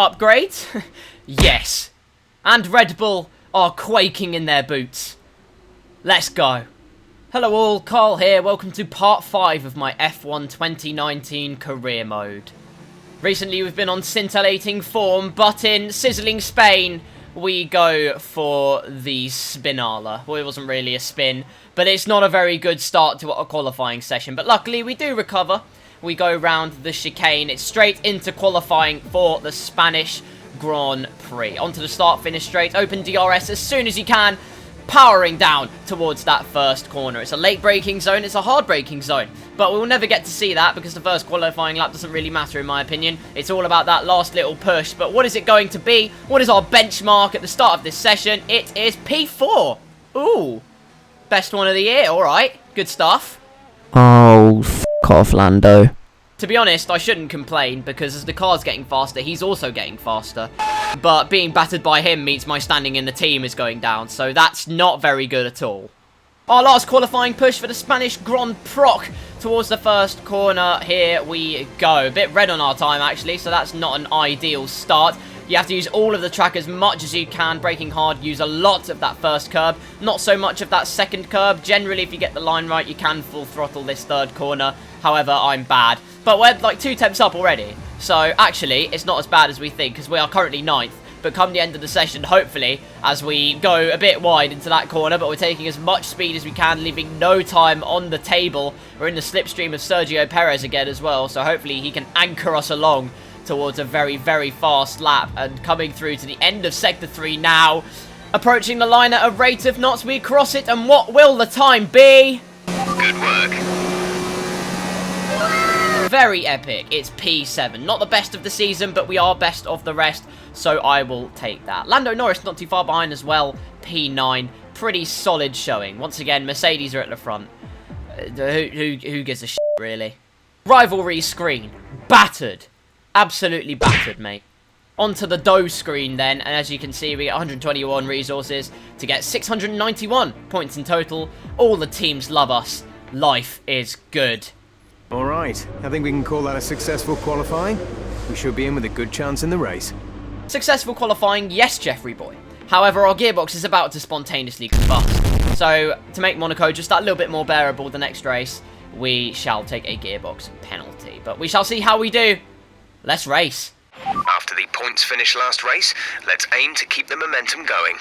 Upgrades? Yes. And Red Bull are quaking in their boots. Let's go. Hello all, Karl here. Welcome to part 5 of my F1 2019 career mode. Recently we've been on scintillating form, but in sizzling Spain, we go for the spinala. Well, it wasn't really a spin, but it's not a very good start to a qualifying session. But luckily, we do recover. We go round the chicane. It's straight into qualifying for the Spanish Grand Prix. Onto the start-finish straight. Open DRS as soon as you can. Powering down towards that first corner. It's a late braking zone. It's a hard braking zone. But we'll never get to see that because the first qualifying lap doesn't really matter in my opinion. It's all about that last little push. But what is it going to be? What is our benchmark at the start of this session? It is P4. Ooh. Best one of the year. Alright. Good stuff. Oh, f*** off, Lando. To be honest, I shouldn't complain, because as the car's getting faster, he's also getting faster. But being battered by him means my standing in the team is going down, so that's not very good at all. Our last qualifying push for the Spanish Grand Prix towards the first corner. Here we go. A bit red on our time, actually, so that's not an ideal start. You have to use all of the track as much as you can. Braking hard, use a lot of that first curb. Not so much of that second curb. Generally, if you get the line right, you can full throttle this third corner. However, I'm bad. But we're like 2 temps up already. So, actually, it's not as bad as we think, because we are currently 9th. But come the end of the session, hopefully, as we go a bit wide into that corner, but we're taking as much speed as we can, leaving no time on the table. We're in the slipstream of Sergio Perez again as well, so hopefully he can anchor us along towards a very, very fast lap. And coming through to the end of Sector 3 now. Approaching the line at a rate of knots, we cross it, and what will the time be? Good work. Very epic. It's P7. Not the best of the season, but we are best of the rest, so I will take that. Lando Norris not too far behind as well. P9. Pretty solid showing. Once again, Mercedes are at the front. Who gives a shit, really? Rivalry screen. Battered. Absolutely battered, mate. Onto the dough screen then, and as you can see, we get 121 resources to get 691 points in total. All the teams love us. Life is good. Alright, I think we can call that a successful qualifying. We should be in with a good chance in the race. Successful qualifying, yes, Jeffrey boy. However, our gearbox is about to spontaneously combust. So, to make Monaco just that little bit more bearable the next race, we shall take a gearbox penalty. But we shall see how we do. Let's race. After the points finish last race, let's aim to keep the momentum going.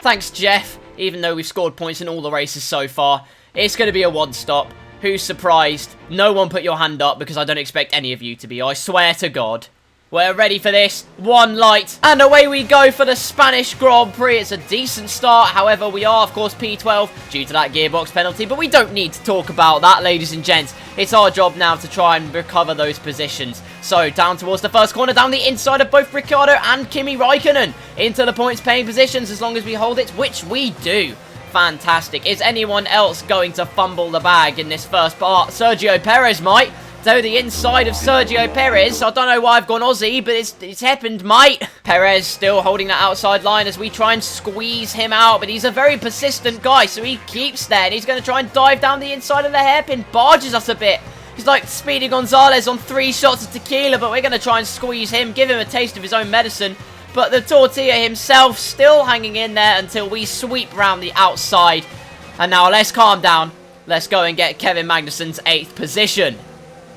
Thanks, Jeff. Even though we've scored points in all the races so far, it's going to be a one-stop. Who's surprised? No one put your hand up because I don't expect any of you to be. I swear to God. We're ready for this. One light. And away we go for the Spanish Grand Prix. It's a decent start. However, we are, of course, P12 due to that gearbox penalty. But we don't need to talk about that, ladies and gents. It's our job now to try and recover those positions. So, down towards the first corner, down the inside of both Ricciardo and Kimi Raikkonen. Into the points-paying positions as long as we hold it, which we do. Fantastic. Is anyone else going to fumble the bag in this first part? Sergio Perez might. So the inside of Sergio Perez. I don't know why I've gone Aussie, but it's happened, mate. Perez still holding that outside line as we try and squeeze him out, but he's a very persistent guy, so he keeps there, and he's going to try and dive down the inside of the hairpin. Barges us a bit. He's like Speedy Gonzalez on 3 shots of tequila, but we're going to try and squeeze him, give him a taste of his own medicine. But the Tortilla himself still hanging in there until we sweep round the outside. And now let's calm down. Let's go and get Kevin Magnussen's 8th position.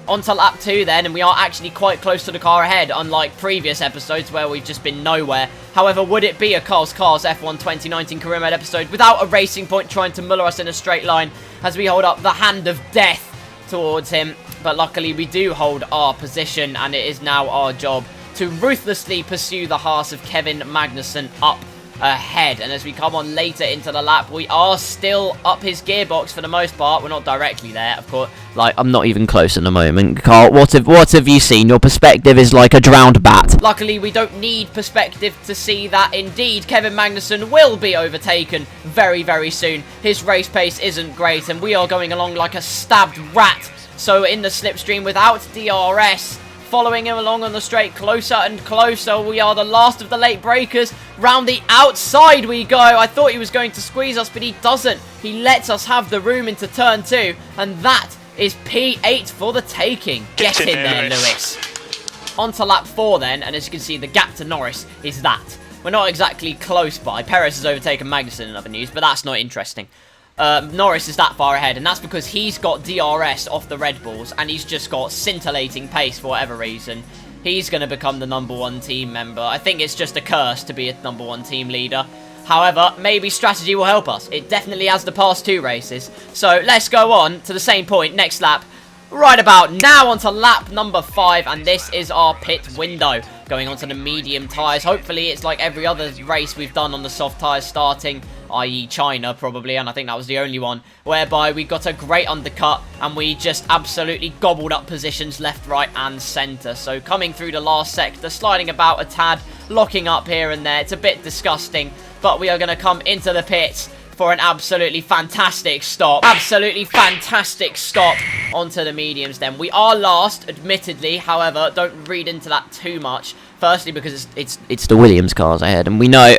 On to lap 2 then, and we are actually quite close to the car ahead, unlike previous episodes where we've just been nowhere. However, would it be a KarlsCars F1 2019 career mode episode without a racing point trying to muller us in a straight line as we hold up the hand of death towards him? But luckily we do hold our position, and it is now our job to ruthlessly pursue the Haas of Kevin Magnussen up ahead. And as we come on later into the lap, we are still up his gearbox for the most part. We're not directly there, of course. Like, I'm not even close at the moment. Karl, what have you seen? Your perspective is like a drowned bat. Luckily, we don't need perspective to see that indeed Kevin Magnussen will be overtaken very, very soon. His race pace isn't great, and we are going along like a stabbed rat. So in the slipstream without DRS, following him along on the straight, closer and closer. We are the last of the late breakers. Round the outside we go. I thought he was going to squeeze us, but he doesn't. He lets us have the room into turn 2, and that is P8 for the taking. Get in there, Lewis. On to lap 4 then, and as you can see, the gap to Norris is that. We're not exactly close by. Perez has overtaken Magnussen in other news, but that's not interesting. Norris is that far ahead, and that's because he's got DRS off the Red Bulls, and he's just got scintillating pace for whatever reason. He's going to become the #1 team member. I think it's just a curse to be a #1 team leader. However, maybe strategy will help us. It definitely has the past 2 races. So let's go on to the same point next lap. Right about now, onto lap number 5, and this is our pit window. Going on to the medium tyres. Hopefully it's like every other race we've done on the soft tyres starting, i.e. China probably, and I think that was the only one, whereby we got a great undercut and we just absolutely gobbled up positions left, right and centre. So coming through the last sector, sliding about a tad, locking up here and there. It's a bit disgusting, but we are going to come into the pits for an absolutely fantastic stop. Absolutely fantastic stop onto the mediums then. We are last, admittedly. However, don't read into that too much. Firstly, because It's the Williams cars ahead, and we know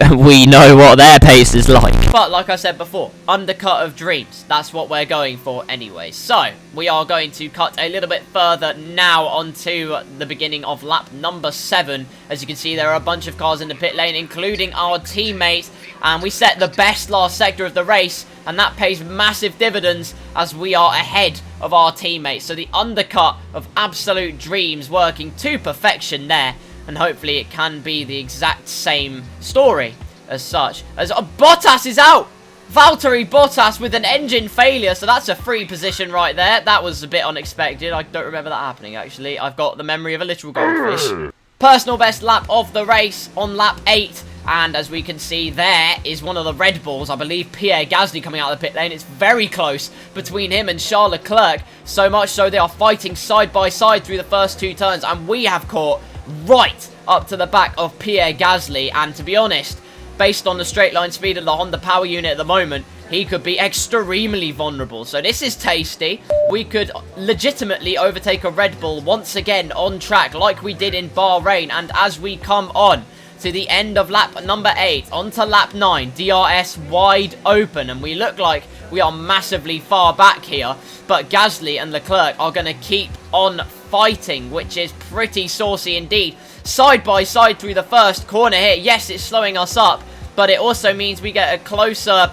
what their pace is like. But like I said before, undercut of dreams. That's what we're going for anyway. So we are going to cut a little bit further now onto the beginning of lap number 7. As you can see, there are a bunch of cars in the pit lane, including our teammates. And we set the best last sector of the race, and that pays massive dividends as we are ahead of our teammates. So the undercut of absolute dreams working to perfection there. And hopefully it can be the exact same story as such. As Bottas is out! Valtteri Bottas with an engine failure. So that's a free position right there. That was a bit unexpected. I don't remember that happening, actually. I've got the memory of a literal goldfish. Personal best lap of the race on lap 8. And as we can see, there is one of the Red Bulls. I believe Pierre Gasly coming out of the pit lane. It's very close between him and Charles Leclerc. So much so they are fighting side by side through the first 2 turns. And we have caught right up to the back of Pierre Gasly. And to be honest, based on the straight line speed of the Honda power unit at the moment, he could be extremely vulnerable. So this is tasty. We could legitimately overtake a Red Bull once again on track like we did in Bahrain. And as we come on to the end of lap number 8, onto lap 9, DRS wide open, and we look like we are massively far back here, but Gasly and Leclerc are going to keep on fighting, which is pretty saucy indeed. Side by side through the first corner here. Yes, it's slowing us up, but it also means we get a closer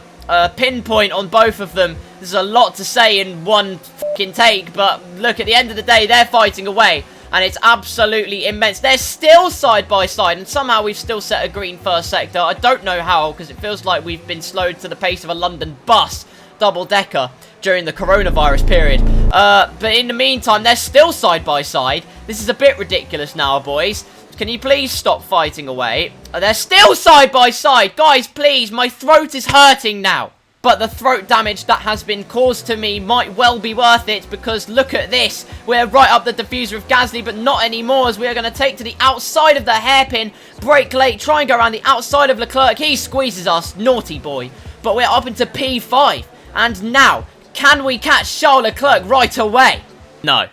pinpoint on both of them. There's a lot to say in one fucking take, but look, at the end of the day, they're fighting away. And it's absolutely immense. They're still side by side, and somehow we've still set a green first sector. I don't know how, because it feels like we've been slowed to the pace of a London bus double-decker during the coronavirus period. But in the meantime, they're still side by side. This is a bit ridiculous now, boys. Can you please stop fighting away? They're still side by side. Guys, please, my throat is hurting now. But the throat damage that has been caused to me might well be worth it, because look at this. We're right up the diffuser of Gasly, but not anymore, as we are going to take to the outside of the hairpin. Brake late, try and go around the outside of Leclerc. He squeezes us, naughty boy. But we're up into P5. And now, can we catch Charles Leclerc right away? No.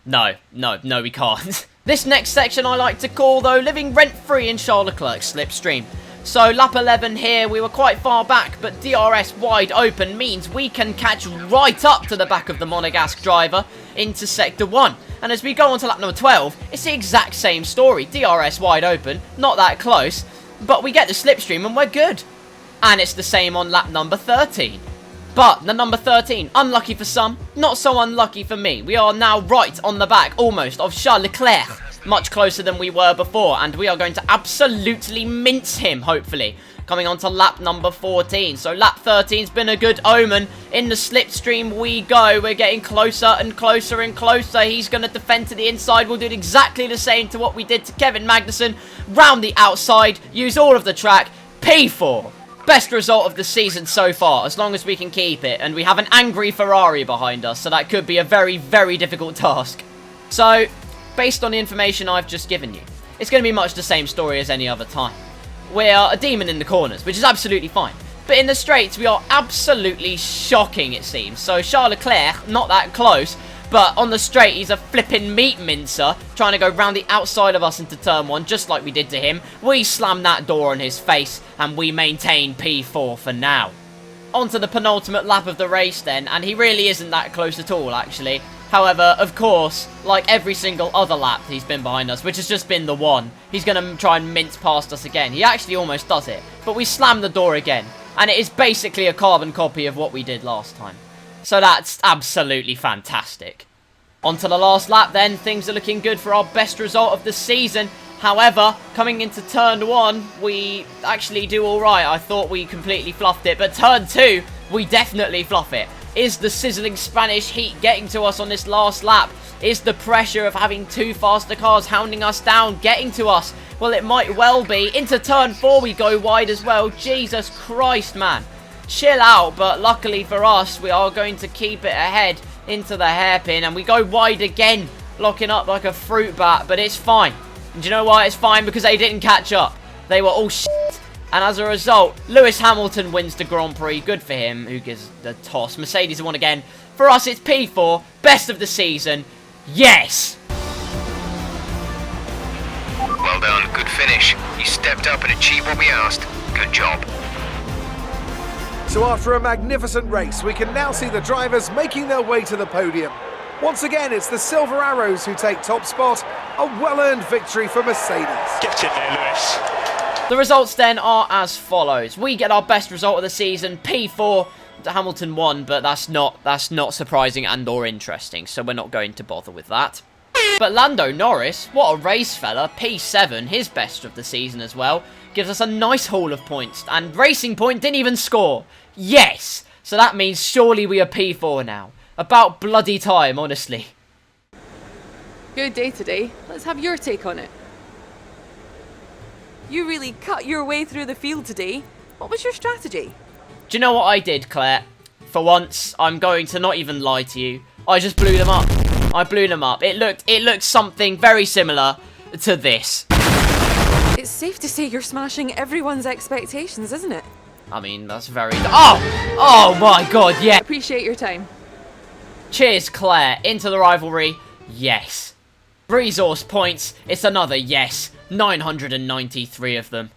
No, we can't. This next section I like to call, though, living rent-free in Charles Leclerc's slipstream. So lap 11 here, we were quite far back, but DRS wide open means we can catch right up to the back of the Monegasque driver into Sector 1. And as we go on to lap number 12, it's the exact same story. DRS wide open, not that close, but we get the slipstream and we're good. And it's the same on lap number 13. But the number 13, unlucky for some, not so unlucky for me. We are now right on the back, almost, of Charles Leclerc. Much closer than we were before, and we are going to absolutely mince him, hopefully. Coming on to lap number 14. So lap 13's been a good omen. In the slipstream we go. We're getting closer and closer and closer. He's going to defend to the inside. We'll do exactly the same to what we did to Kevin Magnussen. Round the outside, use all of the track. P4. Best result of the season so far, as long as we can keep it. And we have an angry Ferrari behind us, so that could be a very, very difficult task. So, based on the information I've just given you, it's going to be much the same story as any other time. We are a demon in the corners, which is absolutely fine. But in the straights, we are absolutely shocking, it seems. So Charles Leclerc, not that close, but on the straight, he's a flipping meat mincer, trying to go round the outside of us into turn 1, just like we did to him. We slam that door on his face, and we maintain P4 for now. On to the penultimate lap of the race then, and he really isn't that close at all, actually. However, of course, like every single other lap he's been behind us, which has just been the one, he's going to try and mince past us again. He actually almost does it, but we slam the door again, and it is basically a carbon copy of what we did last time. So that's absolutely fantastic. On to the last lap then, things are looking good for our best result of the season. However, coming into turn 1, we actually do alright. I thought we completely fluffed it, but turn 2, we definitely fluff it. Is the sizzling Spanish heat getting to us on this last lap? Is the pressure of having 2 faster cars hounding us down getting to us? Well, it might well be. Into turn 4 we go wide as well. Jesus Christ, man. Chill out, but luckily for us, we are going to keep it ahead into the hairpin, and we go wide again, locking up like a fruit bat, but it's fine. And do you know why it's fine? Because they didn't catch up. They were all shit. And as a result, Lewis Hamilton wins the Grand Prix. Good for him. Who gives the toss? Mercedes won again. For us, it's P4. Best of the season. Yes! Well done, good finish. You stepped up and achieved what we asked. Good job. So after a magnificent race, we can now see the drivers making their way to the podium. Once again, it's the Silver Arrows who take top spot. A well-earned victory for Mercedes. Get in there, Lewis. The results then are as follows. We get our best result of the season, P4. Hamilton won, but that's not surprising and or interesting, so we're not going to bother with that. But Lando Norris, what a race fella, P7, his best of the season as well, gives us a nice haul of points, and Racing Point didn't even score. Yes! So that means surely we are P4 now. About bloody time, honestly. Good day today. Let's have your take on it. You really cut your way through the field today. What was your strategy? Do you know what I did, Claire? For once, I'm going to not even lie to you. I just blew them up. I blew them up. It looked something very similar to this. It's safe to say you're smashing everyone's expectations, isn't it? I mean, that's very... Oh my god, yeah. Appreciate your time. Cheers, Claire. Into the rivalry. Yes. Resource points. It's another yes. 993 of them.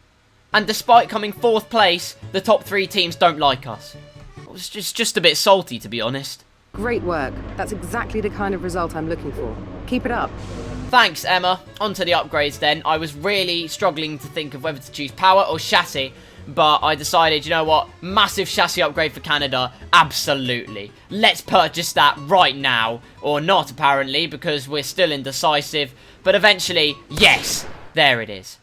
And despite coming 4th place, the top 3 teams don't like us. It's just a bit salty, to be honest. Great work. That's exactly the kind of result I'm looking for. Keep it up. Thanks, Emma. On to the upgrades then. I was really struggling to think of whether to choose power or chassis, but I decided, you know what? Massive chassis upgrade for Canada. Absolutely. Let's purchase that right now. Or not, apparently, because we're still indecisive. But eventually, yes. There it is.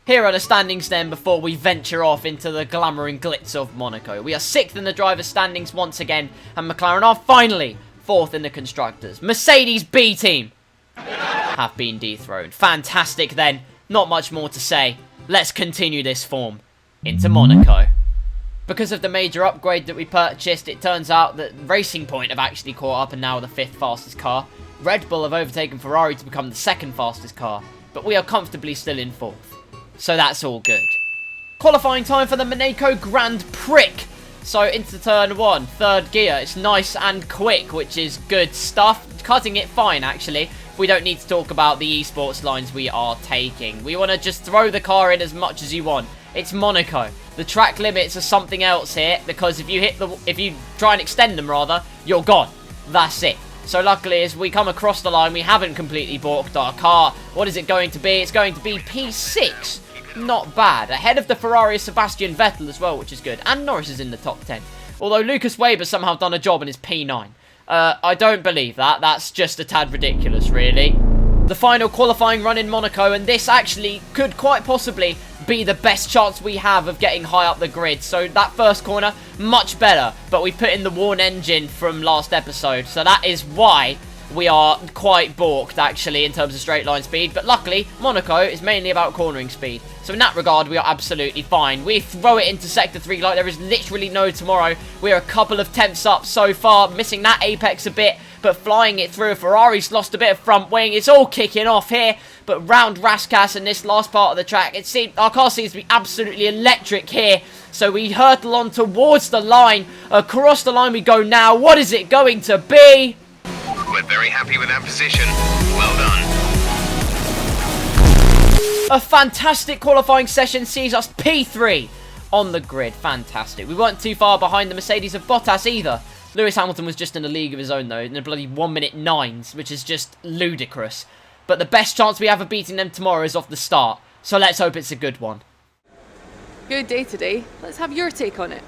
Here are the standings then before we venture off into the glamour and glitz of Monaco. We are 6th in the driver's standings once again, and McLaren are finally 4th in the constructors. Mercedes B team have been dethroned. Fantastic then. Not much more to say. Let's continue this form into Monaco. Because of the major upgrade that we purchased, it turns out that Racing Point have actually caught up and now are the 5th fastest car. Red Bull have overtaken Ferrari to become the 2nd fastest car, but we are comfortably still in 4th. So that's all good. Qualifying time for the Monaco Grand Prix. So into turn 1, 3rd gear. It's nice and quick, which is good stuff. Cutting it fine, actually. We don't need to talk about the esports lines we are taking. We want to just throw the car in as much as you want. It's Monaco. The track limits are something else here, because if you try and extend them rather, you're gone. That's it. So luckily, as we come across the line, we haven't completely balked our car. What is it going to be? It's going to be P6. Not bad. Ahead of the Ferrari, Sebastian Vettel as well, which is good. And Norris is in the top 10. Although Lucas Weber's somehow done a job and is P9. I don't believe that. That's just a tad ridiculous, really. The final qualifying run in Monaco, and this actually could quite possibly be the best chance we have of getting high up the grid. So that first corner, much better. But we put in the worn engine from last episode. So that is why we are quite balked, actually, in terms of straight line speed. But luckily, Monaco is mainly about cornering speed. So in that regard, we are absolutely fine. We throw it into Sector 3 like there is literally no tomorrow. We're a couple of tenths up so far, missing that apex a bit, but flying it through. Ferrari's lost a bit of front wing. It's all kicking off here. But round Raskas and this last part of the track, our car seems to be absolutely electric here. So we hurtle on towards the line. Across the line we go now. What is it going to be? We're very happy with that position. Well done. A fantastic qualifying session sees us P3 on the grid. Fantastic. We weren't too far behind the Mercedes of Bottas either. Lewis Hamilton was just in a league of his own, though, in a bloody 1:09, which is just ludicrous. But the best chance we have of beating them tomorrow is off the start, so let's hope it's a good one. Good day today. Let's have your take on it.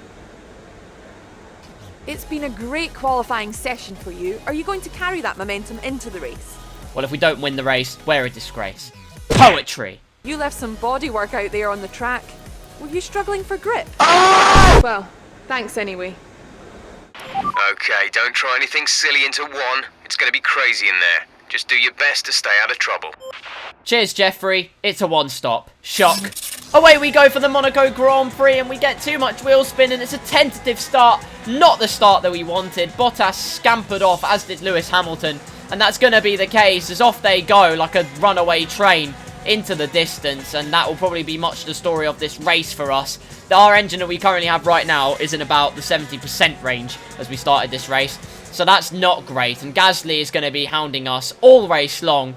It's been a great qualifying session for you. Are you going to carry that momentum into the race? Well, if we don't win the race, we're a disgrace. Poetry! You left some body work out there on the track. Were you struggling for grip? Well, thanks anyway. Okay, don't try anything silly into one. It's going to be crazy in there. Just do your best to stay out of trouble. Cheers, Jeffrey. It's a one-stop. Shock. Away we go for the Monaco Grand Prix, and we get too much wheel spin, and it's a tentative start. Not the start that we wanted. Bottas scampered off, as did Lewis Hamilton. And that's going to be the case, as off they go like a runaway train into the distance. And that will probably be much the story of this race for us. Our engine that we currently have right now is in about the 70% range as we started this race. So that's not great. And Gasly is going to be hounding us all race long.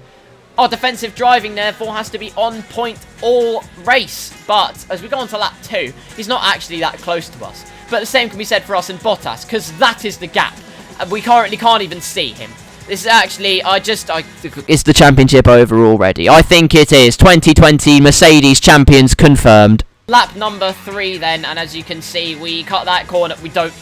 Our defensive driving, therefore, has to be on point all race. But as we go on to lap 2, he's not actually that close to us. But the same can be said for us in Bottas, because that is the gap. We currently can't even see him. This is actually, Is the championship over already? I think it is. 2020 Mercedes champions confirmed. Lap number 3 then, and as you can see, we cut that corner. We don't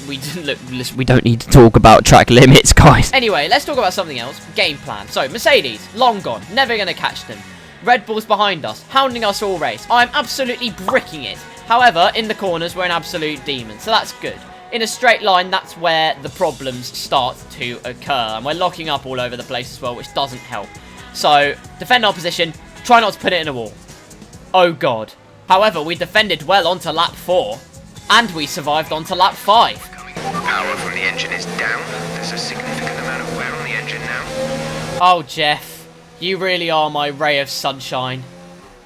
need to talk about track limits, guys. Anyway, let's talk about something else. Game plan. So, Mercedes, long gone. Never going to catch them. Red Bull's behind us, hounding us all race. I'm absolutely bricking it. However, in the corners, we're an absolute demon, so that's good. In a straight line, that's where the problems start to occur. And we're locking up all over the place as well, which doesn't help. So, defend our position. Try not to put it in a wall. Oh, God. However, we defended well onto lap 4. And we survived onto lap 5. Power from the engine is down. There's a significant amount of wear on the engine now. Oh, Jeff. You really are my ray of sunshine.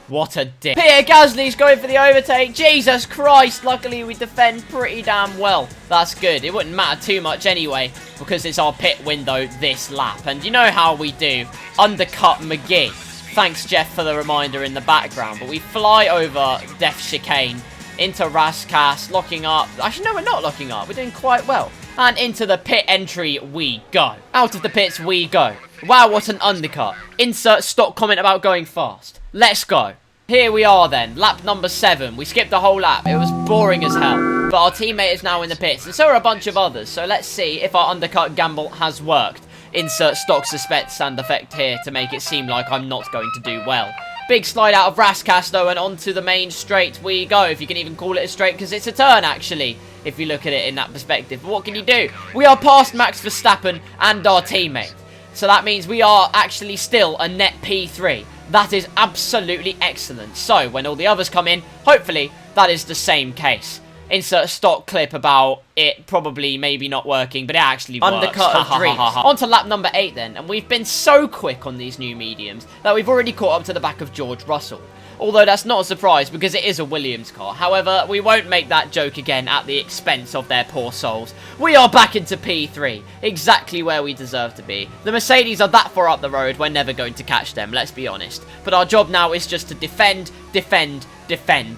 What a dick. Pierre Gasly's going for the overtake. Jesus Christ. Luckily, we defend pretty damn well. That's good. It wouldn't matter too much anyway, because it's our pit window this lap. And you know how we do. Undercut McGee. Thanks, Jeff, for the reminder in the background. But we fly over Death Chicane into Raskas, locking up. Actually, no, we're not locking up. We're doing quite well. And into the pit entry we go. Out of the pits we go. Wow, what an undercut. Insert stock comment about going fast. Let's go. Here we are then, lap number 7. We skipped the whole lap. It was boring as hell. But our teammate is now in the pits, and so are a bunch of others. So let's see if our undercut gamble has worked. Insert stock suspense sound effect here to make it seem like I'm not going to do well. Big slide out of Raskas though, and onto the main straight we go. If you can even call it a straight, because it's a turn actually, if you look at it in that perspective. But what can you do? We are past Max Verstappen and our teammate. So that means we are actually still a net P3. That is absolutely excellent. So when all the others come in, hopefully that is the same case. Insert a stock clip about it probably maybe not working, but it actually works. Undercut of dreams. On to lap number 8 then, and we've been so quick on these new mediums that we've already caught up to the back of George Russell. Although that's not a surprise because it is a Williams car. However, we won't make that joke again at the expense of their poor souls. We are back into P3, exactly where we deserve to be. The Mercedes are that far up the road, we're never going to catch them, let's be honest. But our job now is just to defend,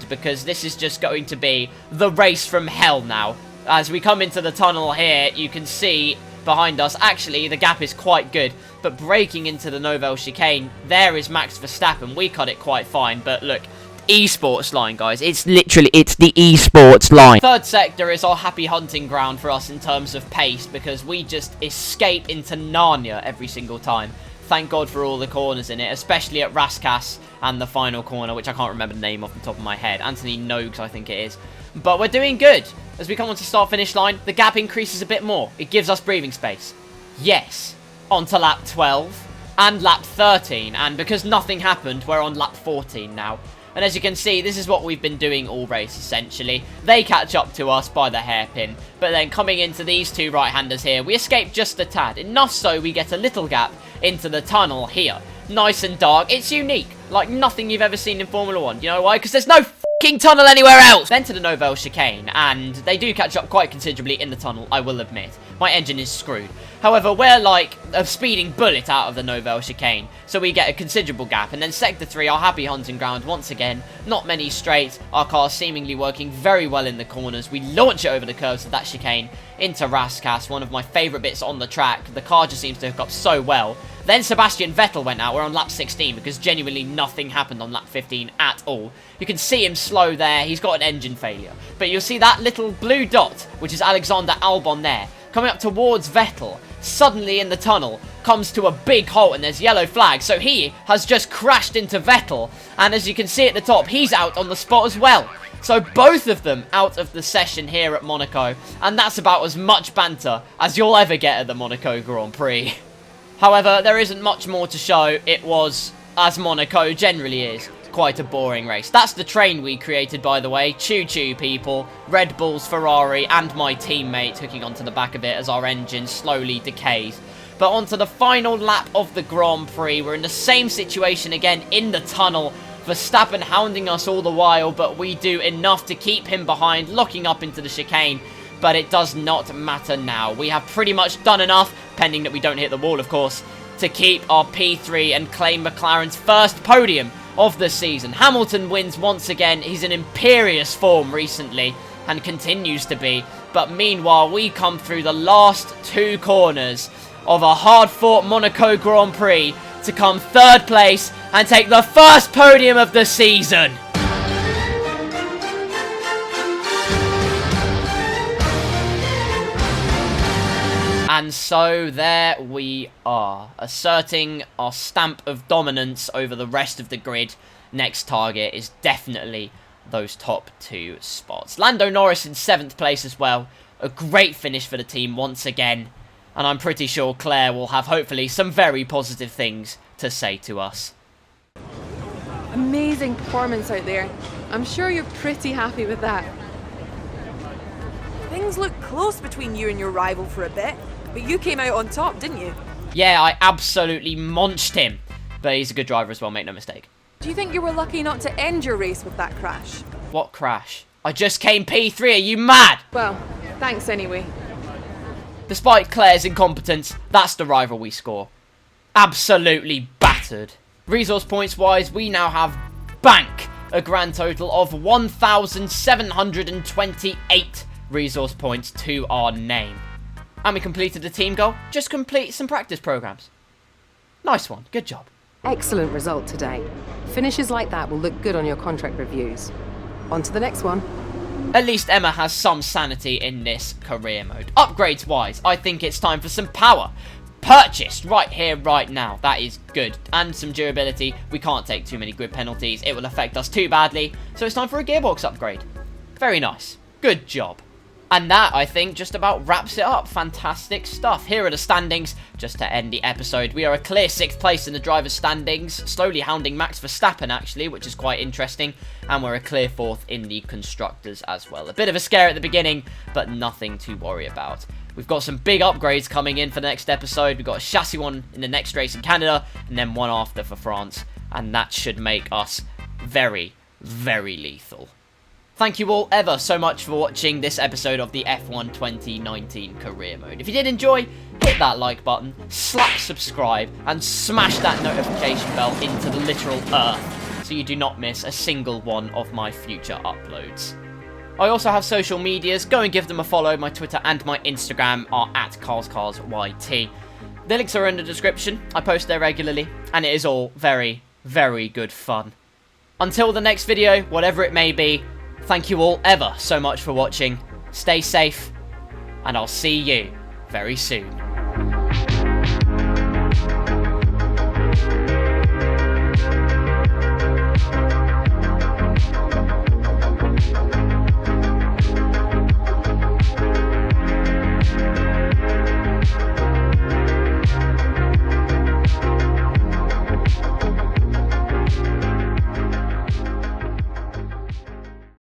because this is just going to be the race from hell now. As we come into the tunnel here, you can see behind us, actually, the gap is quite good. But breaking into the Nouvelle Chicane, there is Max Verstappen. We cut it quite fine, but look, esports line, guys. It's the esports line. Third sector is our happy hunting ground for us in terms of pace, because we just escape into Narnia every single time. Thank God for all the corners in it, especially at Raskas and the final corner, which I can't remember the name off the top of my head. Anthony Nogues, I think it is. But we're doing good. As we come onto start-finish line, the gap increases a bit more. It gives us breathing space. Yes. On to lap 12 and lap 13. And because nothing happened, we're on lap 14 now. And as you can see, this is what we've been doing all race, essentially. They catch up to us by the hairpin. But then coming into these two right-handers here, we escape just a tad. Enough so we get a little gap into the tunnel here. Nice and dark. It's unique. Like nothing you've ever seen in Formula 1. You know why? Because there's no f***ing tunnel anywhere else! Then to the Novelle chicane, and they do catch up quite considerably in the tunnel, I will admit. My engine is screwed. However, we're like a speeding bullet out of the Novelle chicane, so we get a considerable gap. And then Sector 3, our happy hunting ground, once again, not many straights, our car seemingly working very well in the corners. We launch it over the curves of that chicane into Raskas, one of my favourite bits on the track. The car just seems to hook up so well. Then Sebastian Vettel went out. We're on lap 16 because genuinely nothing happened on lap 15 at all. You can see him slow there. He's got an engine failure. But you'll see that little blue dot, which is Alexander Albon there, coming up towards Vettel. Suddenly in the tunnel, comes to a big halt and there's yellow flag. So he has just crashed into Vettel. And as you can see at the top, he's out on the spot as well. So both of them out of the session here at Monaco. And that's about as much banter as you'll ever get at the Monaco Grand Prix. However, there isn't much more to show. It was, as Monaco generally is, quite a boring race. That's the train we created, by the way. Choo-choo, people. Red Bull's Ferrari and my teammate hooking onto the back of it as our engine slowly decays. But onto the final lap of the Grand Prix. We're in the same situation again in the tunnel. Verstappen hounding us all the while, but we do enough to keep him behind, locking up into the chicane. But it does not matter now. We have pretty much done enough, pending that we don't hit the wall, of course, to keep our P3 and claim McLaren's first podium of the season. Hamilton wins once again. He's in imperious form recently and continues to be. But meanwhile, we come through the last two corners of a hard-fought Monaco Grand Prix to come third place and take the first podium of the season. And so there we are, asserting our stamp of dominance over the rest of the grid. Next target is definitely those top two spots. Lando Norris in 7th place as well. A great finish for the team once again. And I'm pretty sure Claire will have hopefully some very positive things to say to us. Amazing performance out there. I'm sure you're pretty happy with that. Things looked close between you and your rival for a bit. But you came out on top, didn't you? Yeah, I absolutely monched him. But he's a good driver as well, make no mistake. Do you think you were lucky not to end your race with that crash? What crash? I just came P3, are you mad? Well, thanks anyway. Despite Claire's incompetence, that's the rival we score. Absolutely battered. Resource points wise, we now have bank a grand total of 1,728 resource points to our name. And we completed the team goal. Just complete some practice programs. Nice one. Good job. Excellent result today. Finishes like that will look good on your contract reviews. On to the next one. At least Emma has some sanity in this career mode. Upgrades wise, I think it's time for some power. Purchased right here, right now. That is good. And some durability. We can't take too many grid penalties. It will affect us too badly. So it's time for a gearbox upgrade. Very nice. Good job. And that, I think, just about wraps it up. Fantastic stuff. Here are the standings, just to end the episode. We are a clear 6th place in the driver's standings, slowly hounding Max Verstappen, actually, which is quite interesting. And we're a clear 4th in the constructors as well. A bit of a scare at the beginning, but nothing to worry about. We've got some big upgrades coming in for the next episode. We've got a chassis one in the next race in Canada, and then one after for France. And that should make us very, very lethal. Thank you all ever so much for watching this episode of the F1 2019 career mode. If you did enjoy, hit that like button, slap subscribe, and smash that notification bell into the literal earth so you do not miss a single one of my future uploads. I also have social medias. Go and give them a follow. My Twitter and my Instagram are at KarlsCarsYT. The links are in the description. I post there regularly, and it is all very, very good fun. Until the next video, whatever it may be, thank you all ever so much for watching. Stay safe, and I'll see you very soon.